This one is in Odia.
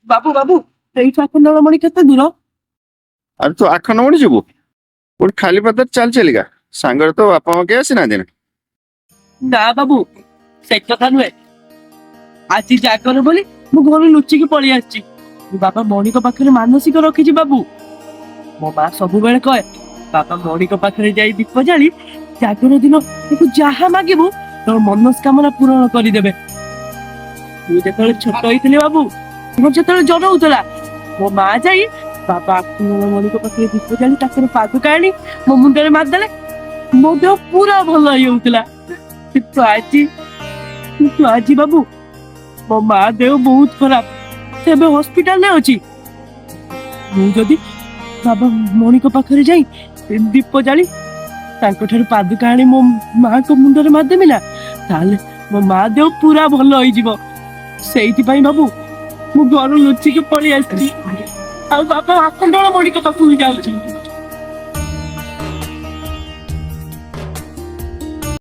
ବାବୁ ବାବୁ ଏଇଠୁ ଆଖଣ୍ଡଳମଣି କେତେ ଦୂର? ଆରେ ତୁ ଆଖଣ୍ଡଳମଣି ଯିବୁ? ଗୋଟେ ଖାଲି ପାଦରେ ଚାଲି ଚାଲିକା ସାଙ୍ଗରେ ତ ବାପା ମା କେହି ଆସିନାହାନ୍ତି ନା? ନା ବାବୁ, ସେ କଥା ନୁହେଁ। ଆଜି ଜାଗର ବୋଲି ମୁଁ ଘରୁ ଲୁଚିକି ପଳେଇ ଆସିଛି। ବାବା ମଣିକ ପାଖରେ ମାନସିକ ରଖିଛି ବାବୁ। ମୋ ମା ସବୁବେଳେ କହେ ବାବା ମଣିକ ପାଖରେ ଯାଇ ଦୀପ ଜାଳି ଜାଗର ଦିନ ତାକୁ ଯାହା ମାଗିବୁ ତୋର ମନସ୍କାମନା ପୂରଣ କରିଦେବେ। ମୁଁ ଯେତେବେଳେ ଛୋଟ ହେଇଥିଲି ବାବୁ, ମୋର ଯେତେବେଳେ ଜନ୍ମ ହଉଥିଲା, ମୋ ମା ଯାଇ ବାବା ମଣିକ ପାଖରେ ଦୀପ ଜାଳି ତାଙ୍କର ପାଦୁକା ଆଣି ମୋ ମୁଣ୍ଡରେ ମାରିଦେଲେ ମୋ ଦେହ ପୁରା ଭଲ ହେଇଯାଉଥିଲା। କିନ୍ତୁ ଆଜି ବାବୁ ମୋ ମା ଦେହ ବହୁତ ଖରାପ। ସେ ଏବେ ହସ୍ପିଟାଲରେ ଅଛି। ମୁଁ ଯଦି ବାବା ମଣିକ ପାଖରେ ଯାଇ ଦୀପ ଜାଳି ତାଙ୍କଠାରୁ ପାଦୁକା ଆଣି ମୋ ମାଙ୍କ ମୁଣ୍ଡରେ ମାରିଦେବି ନା, ତାହେଲେ ମୋ ମା ଦେହ ପୁରା ଭଲ ହେଇଯିବ। ସେଇଥିପାଇଁ ବାବୁ ମୁଁ ଘରୁ ଲୁଚିକି ପଳେଇ ଆସିଛି। ଆଉ ବାବା ଆଖଣ୍ଡଳମଣିଙ୍କ ପାଖକୁ ଯାଉଛି।